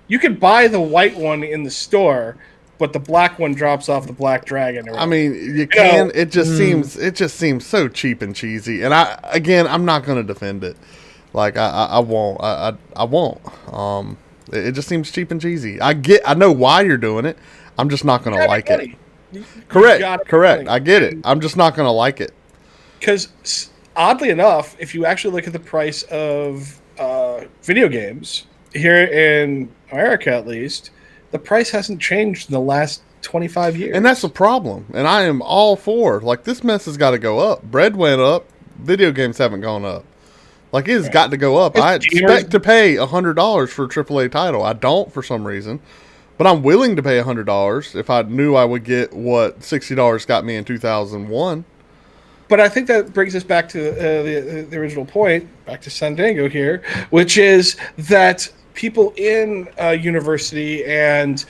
You can buy the white one in the store, but the black one drops off the black dragon. I mean, you can. It just seems so cheap and cheesy. And I'm not going to defend it. Like, I won't. I won't. It just seems cheap and cheesy. I know why you're doing it. I'm just not going to like it. Correct. I get it. I'm just not going to like it. Because oddly enough, if you actually look at the price of video games here in America, at least, the price hasn't changed in the last 25 years. And that's a problem. And I am all for, like, this mess has got to go up. Bread went up. Video games haven't gone up. Like, it has got to go up. I expect to pay $100 for a AAA title. I don't for some reason. But I'm willing to pay $100 if I knew I would get what $60 got me in 2001. But I think that brings us back to the original point, back to Sandango here, which is that people in university and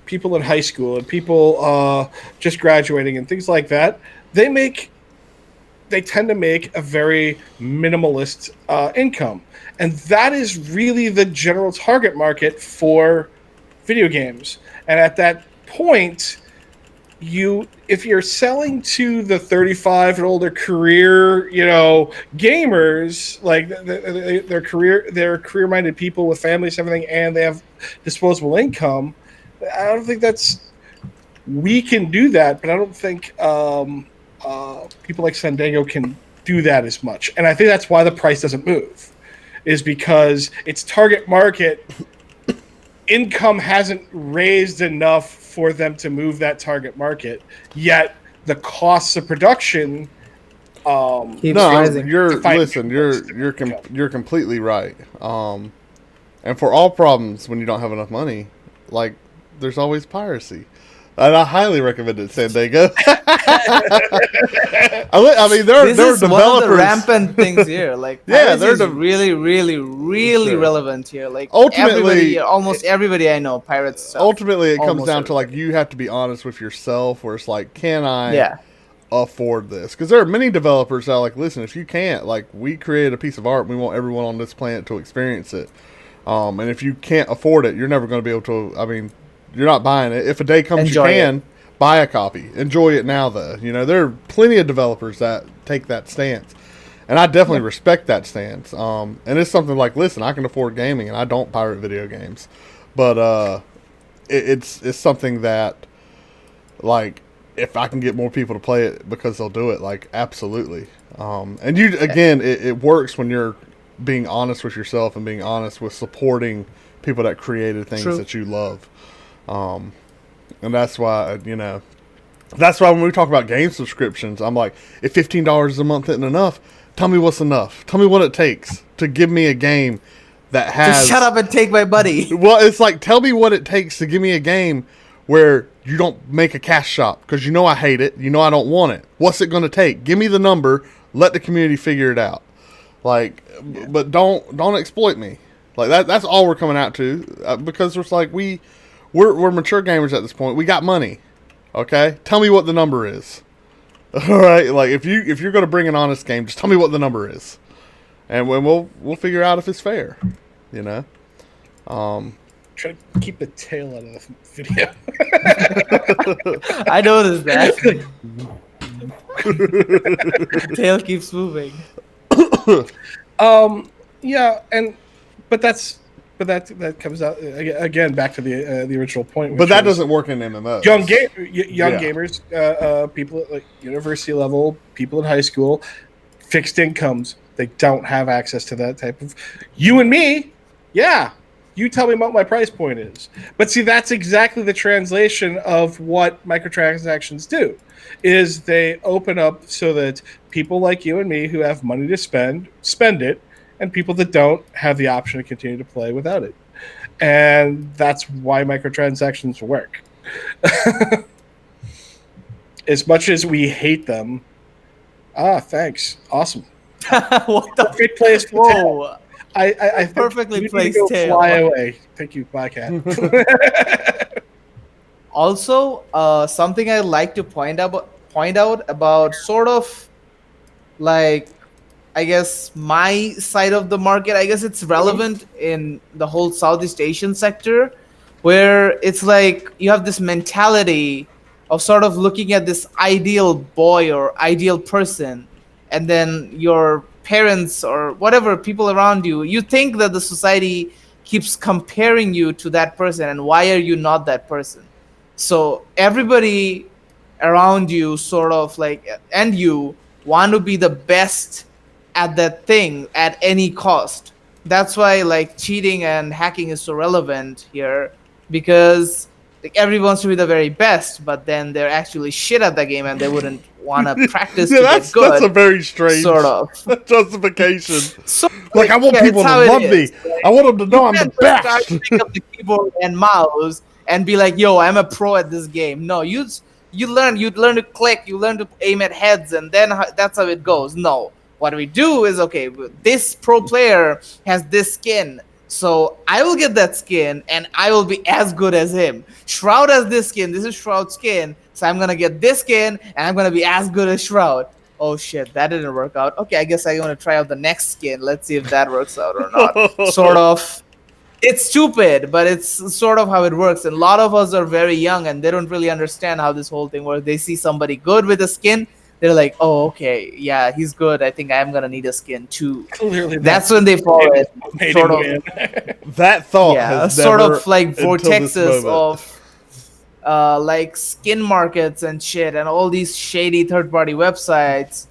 people in high school and people just graduating and things like that, they tend to make a very minimalist income. And that is really the general target market for video games. And at that point, if you're selling to the 35 and older career, gamers, like they're career-minded people with families and everything, and they have disposable income, I don't think we can do that, but I don't think people like Sandango can do that as much. And I think that's why the price doesn't move, is because its target market income hasn't raised enough for them to move that target market, yet the costs of production keeps rising. You're completely right. And for all problems, when you don't have enough money, like, there's always piracy. And I highly recommend it, Sandango. I mean, there are developers. One of the rampant things here. Like, piracy is really, really, really relevant here. Like, ultimately, almost everybody I know pirates stuff. Ultimately, it comes down to, like, you have to be honest with yourself, where it's like, can I afford this? Because there are many developers that are like, listen, if you can't, like, we created a piece of art, we want everyone on this planet to experience it. And if you can't afford it, you're never going to be able to. I mean, you're not buying it. If a day comes you can, buy a copy. Enjoy it now, though. There are plenty of developers that take that stance. And I definitely respect that stance. And it's something like, listen, I can afford gaming, and I don't pirate video games. But it's something that, like, if I can get more people to play it because they'll do it, like, absolutely. And it works when you're being honest with yourself and being honest with supporting people that created things True. that you love. And that's why, that's why when we talk about game subscriptions, I'm like, if $15 a month isn't enough, tell me what's enough. Tell me what it takes to give me a game that has... Just shut up and take my money. Well, it's like, tell me what it takes to give me a game where you don't make a cash shop, because I hate it. I don't want it. What's it going to take? Give me the number. Let the community figure it out. Like, but don't exploit me. Like that's all we're coming out to, because it's like we're mature gamers at this point. We got money. Okay, tell me what the number is. All right, like if you're going to bring an honest game, just tell me what the number is, and we'll figure out if it's fair. Try to keep the tail out of the video. I noticed that. The tail keeps moving. Yeah, but that comes out again back to the original point. But that doesn't work in MMOs. Young gamers, people at like university level, people in high school, fixed incomes. They don't have access to that type of. You and me, yeah. You tell me what my price point is. But see, that's exactly the translation of what microtransactions do. Is they open up so that people like you and me who have money to spend it, and people that don't have the option to continue to play without it. And that's why microtransactions work. As much as we hate them, thanks. Awesome. What the? Great place for Whoa. I perfectly placed tail. Fly away. Thank you, bye, cat. Also, something I'd like to point out about sort of like, I guess, my side of the market. I guess it's relevant in the whole Southeast Asian sector, where it's like you have this mentality of sort of looking at this ideal boy or ideal person, and then your parents or whatever people around you think that the society keeps comparing you to that person, and why are you not that person? So everybody around you sort of like, and you want to be the best at that thing at any cost. That's why like cheating and hacking is so relevant here, because like everyone wants to be the very best, but then they're actually shit at the game and they wouldn't want to practice to get good. That's a very strange sort of justification. So, like I want people to love me. I want them to know I'm the best. Start to pick up the keyboard and mouse and be like, "Yo, I'm a pro at this game." No, you learn to click, you learn to aim at heads, and then that's how it goes. No, what we do is, okay, this pro player has this skin, so I will get that skin and I will be as good as him. Shroud has this skin, this is Shroud's skin, so I'm gonna get this skin and I'm gonna be as good as Shroud. Oh shit, that didn't work out. Okay, I guess I'm gonna try out the next skin. Let's see if that works out or not. Sort of. It's stupid, but it's sort of how it works. And a lot of us are very young and they don't really understand how this whole thing works. They see somebody good with a skin, they're like, oh, okay, yeah, he's good. I think I'm gonna need a skin too. Clearly, that's when they fall it. Sort of. That thought, yeah, has sort never, of like vortexes of like skin markets and shit, and all these shady third-party websites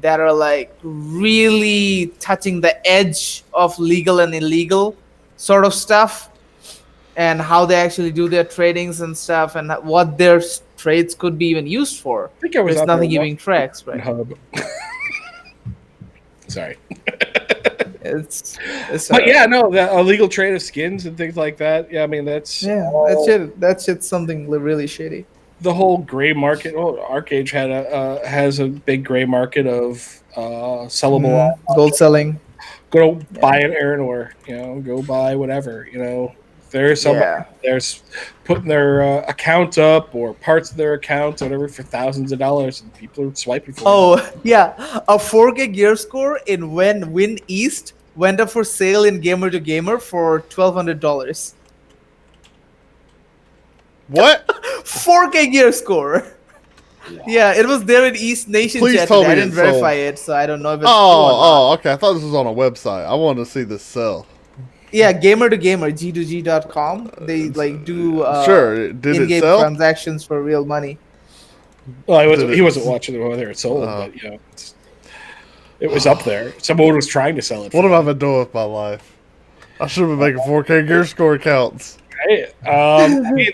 that are like really touching the edge of legal and illegal sort of stuff, and how they actually do their tradings and stuff, and what their trades could be even used for. I think I was There's nothing giving tracks, right? Sorry. It's but yeah, no, the illegal trade of skins and things like that. Yeah, I mean that shit's something really shitty. The whole gray market. Oh, Arcade has a big gray market of sellable gold selling. Go buy an Aranor, go buy whatever, There's somebody there's putting their account up or parts of their account or whatever for thousands of dollars, and people are swiping for it. Oh, yeah. A 4K gear score in Win East went up for sale in Gamer to Gamer for $1,200. What? 4K gear score. Wow. Yeah, it was there in East Nation chat. I didn't verify it, so I don't know if it's okay. I thought this was on a website. I wanted to see this sell. Yeah, Gamer to Gamer, G2G.com. They like do sure. Did in-game it sell? transactions for real money. Well, he wasn't watching whether it sold, but It was up there. Someone was trying to sell it. What have I been doing with my life? I should have been making 4K gear score accounts. Right? I mean,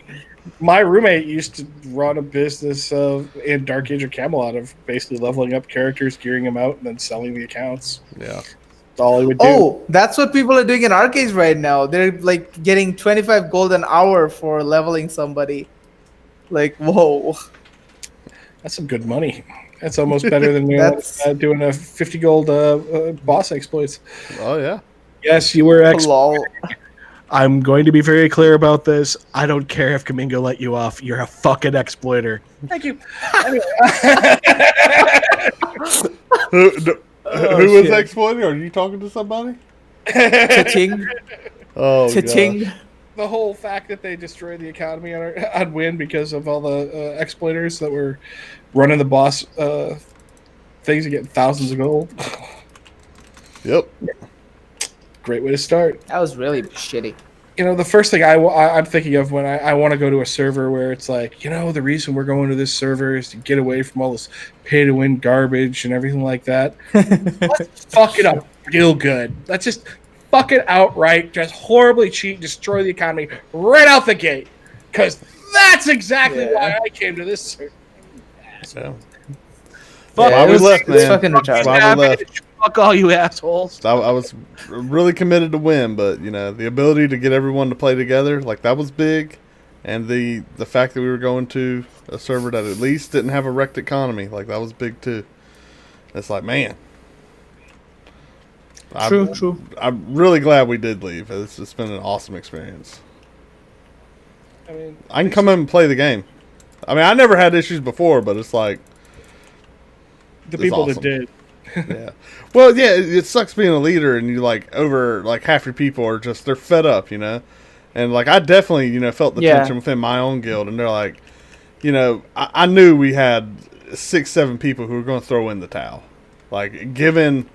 my roommate used to run a business in Dark Age of Camelot of basically leveling up characters, gearing them out, and then selling the accounts. Yeah. That's all he would do. Oh, that's what people are doing in arcades right now. They're like getting 25 gold an hour for leveling somebody. Like, whoa. That's some good money. That's almost better than doing a 50 gold boss exploits. Oh, yeah. Yes, you were Lol. I'm going to be very clear about this. I don't care if Kamingo let you off. You're a fucking exploiter. Thank you. Anyway. Who was exploiting? Are you talking to somebody? Cha-ching. Oh, Cha-ching. gosh. The whole fact that they destroyed the economy on Win because of all the exploiters that were running the boss things and getting thousands of gold. Yep. Great way to start. That was really shitty. You know, the first thing I'm thinking of when I want to go to a server where it's like, you know, the reason we're going to this server is to get away from all this pay-to-win garbage and everything like that. Let's fuck it up real good. Let's just fuck it outright, just horribly cheat, destroy the economy right out the gate. Because that's exactly why I came to this server. Yeah. Fuck, Why we left, man. fucking retarded. Why we left. Fuck all you assholes. I was really committed to win, but you know the ability to get everyone to play together, like that was big, and the fact that we were going to a server that at least didn't have a wrecked economy, like that was big too. It's like, man, True. I'm really glad we did leave. It's been an awesome experience. I mean, I can come in and play the game. I mean, I never had issues before, but it's like the it's people awesome. that did. Yeah. Well, yeah, it sucks being a leader and you like over like half your people are just they're fed up, you know. And like I definitely, you know, felt the tension within my own guild, and they're like, you know, I knew we had 6-7 people who were going to throw in the towel. Like given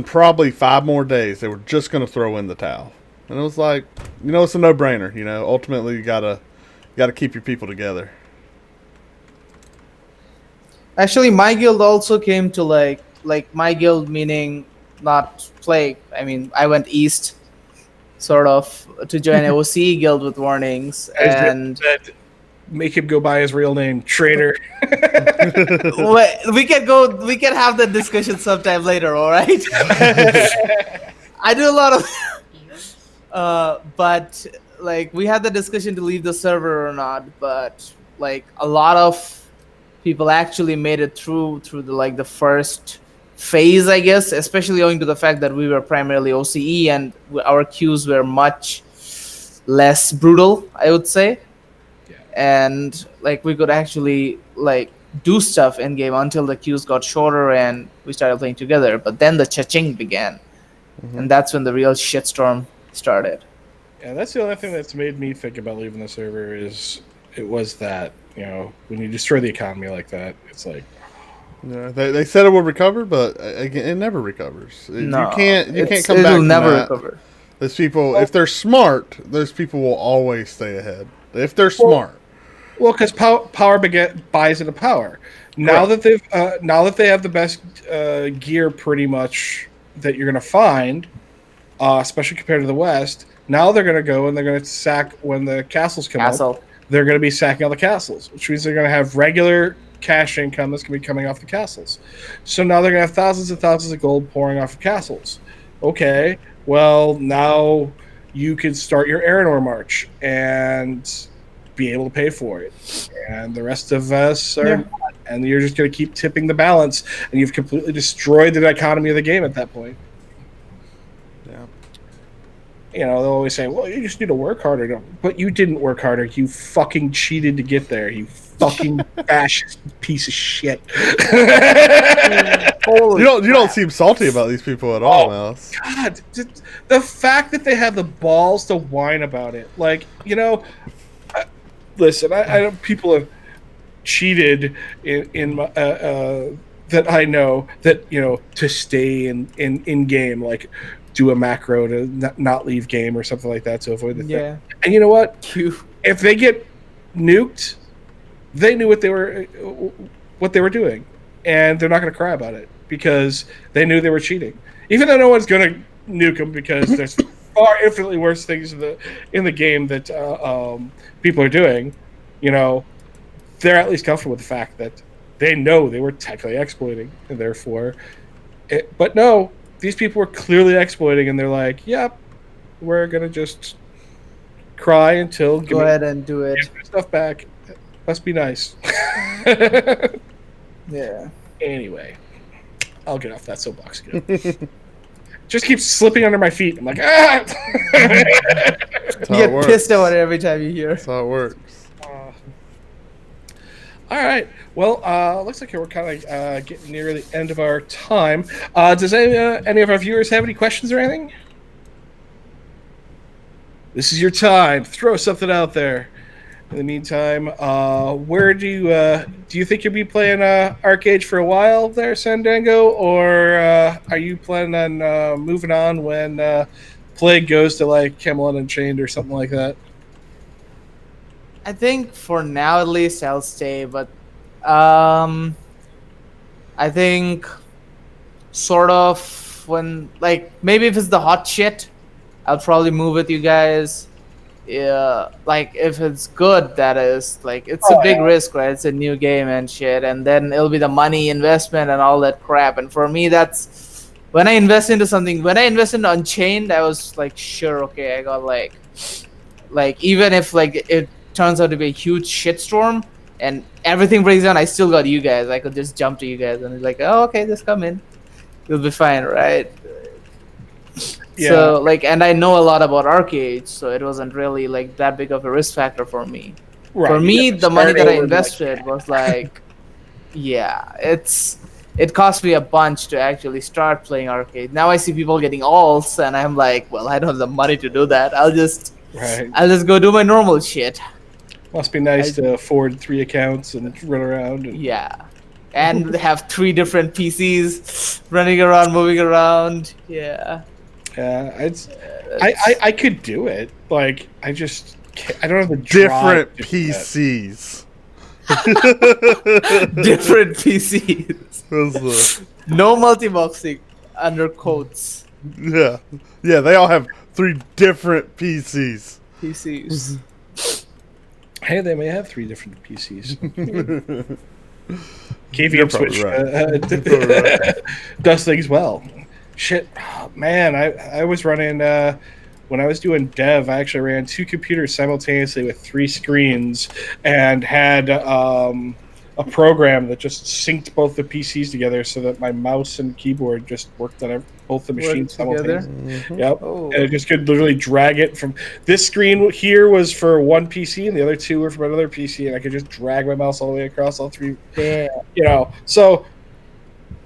probably 5 more days, they were just going to throw in the towel. And it was like, you know, it's a no-brainer, you know. Ultimately, you got to keep your people together. Actually, my guild also came to like my guild, meaning not plague. I mean, I went east, sort of, to join a OCE guild with warnings, and make him go by his real name, traitor. we can have that discussion sometime later. All right. I do a lot of, but like we had the discussion to leave the server or not, but like a lot of people actually made it through the first phase, I guess, especially owing to the fact that we were primarily OCE and our queues were much less brutal, I would say. Yeah. And like we could actually like do stuff in game until the queues got shorter and we started playing together. But then the cha-ching began, and that's when the real shitstorm started. Yeah, that's the only thing that's made me think about leaving the server is it was that. You know, when you destroy the economy like that, it's like... Yeah, they said it would recover, but again, it never recovers. No, you can't come back it'll from never that. recover. Those people, if they're smart, those people will always stay ahead. If they're smart. Well, because power buys into power. Now that they have the best gear, pretty much that you're going to find, especially compared to the West. Now they're going to go and they're going to sack when the castles come up. They're going to be sacking all the castles, which means they're going to have regular cash income that's going to be coming off the castles. So now they're going to have thousands and thousands of gold pouring off of castles. Okay, well, now you can start your Aranor March and be able to pay for it. And the rest of us are not. And you're just going to keep tipping the balance, and you've completely destroyed the economy of the game at that point. Yeah. You know, they'll always say, well, you just need to work harder. No, but you didn't work harder. You fucking cheated to get there. You fucking fascist piece of shit. You don't seem salty about these people at all, Mouse. God, the fact that they have the balls to whine about it. Like, you know, listen, I know people have cheated in that I know that, you know, to stay in game, like do a macro to not leave game or something like that to avoid the thing. And you know what? If they get nuked, they knew what they were doing, and they're not going to cry about it because they knew they were cheating, even though no one's going to nuke them because there's far infinitely worse things in the game that people are doing. They're at least comfortable with the fact that they know they were technically exploiting, and therefore, but no, these people were clearly exploiting, and they're like, "Yep, we're gonna just cry until go ahead and do it. Give my stuff back. Must be nice." Yeah. Anyway, I'll get off that soapbox. Good. Just keeps slipping under my feet. I'm like, ah! You get pissed about it every time you hear. That's how it works. All right. Well, looks like we're kind of getting near the end of our time. Does any of our viewers have any questions or anything? This is your time. Throw something out there. In the meantime, where do you think you'll be playing Arcade for a while there, Sandango, or are you planning on moving on when Plague goes to like Camelot Unchained or something like that? I think for now at least I'll stay, but I think sort of when maybe if it's the hot shit, I'll probably move with you guys. Yeah, if it's good, that is it's a big risk, right? It's a new game and shit, and then it'll be the money investment and all that crap. And for me, that's when I invest into something. When I invest into Unchained, I was sure, okay, I got even if it turns out to be a huge shitstorm and everything breaks down, I still got you guys. I could just jump to you guys and it's oh, okay, just come in, you'll be fine, right? Yeah. So and I know a lot about arcades, so it wasn't really that big of a risk factor for me. Right. For me, the money that I invested was yeah, it cost me a bunch to actually start playing arcade. Now I see people getting alts, and I'm well, I don't have the money to do that. I'll just go do my normal shit. Must be nice to afford 3 accounts and run around. Yeah, and have 3 different PCs running around, moving around. Yeah. Yeah, I could do it. I don't have the drive. Different PCs. Different PCs. No multi-boxing under quotes. Yeah, they all have 3 different PCs. Hey, they may have 3 different PCs. KVM Switch does things well. Shit, man, I was running when I was doing dev. I actually ran 2 computers simultaneously with 3 screens and had a program that just synced both the PCs together so that my mouse and keyboard just worked on both the machines simultaneously. Mm-hmm. Yep, and I just could literally drag it from this screen here was for one PC and the other 2 were from another PC, and I could just drag my mouse all the way across all 3. Yeah. So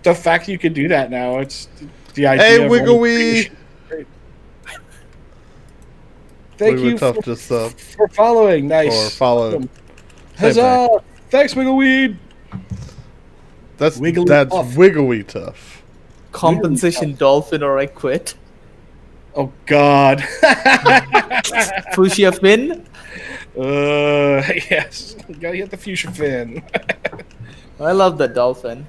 the fact that you could do that now, it's the idea. Hey, Wiggly! Thank you for following. Nice. Or followed. Huzzah! Thanks, Wiggleweed. That's Wiggly tough. Compensation Dolphin or I quit. Oh God. Fuchsia Fin? Yes. You gotta get the fuchsia fin. I love the dolphin.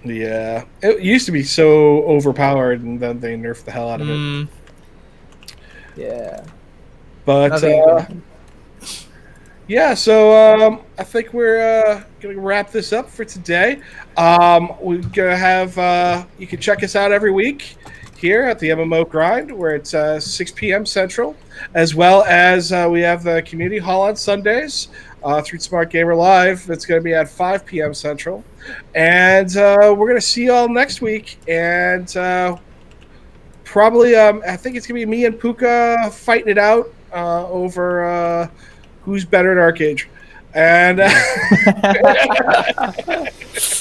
Yeah. It used to be so overpowered and then they nerfed the hell out of it. Yeah. But yeah, so I think we're gonna wrap this up for today. We're gonna have you can check us out every week here at the MMO Grind, where it's 6 p.m. Central, as well as we have the community hall on Sundays through Smart Gamer Live. That's going to be at 5 p.m. Central, and we're gonna see you all next week. And probably, I think it's gonna be me and Puka fighting it out over who's better at arcade. And I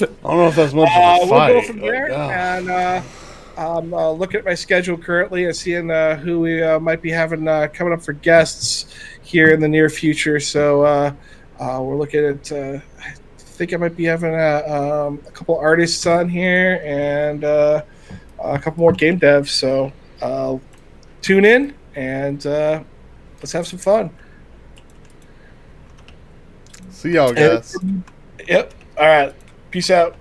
don't know if that's much of a fight. We'll go from there. And I'm looking at my schedule currently and seeing who we might be having coming up for guests here in the near future. So we're looking at. I think I might be having a couple artists on here and a couple more game devs. So tune in and let's have some fun. See y'all, guys. Yep. All right. Peace out.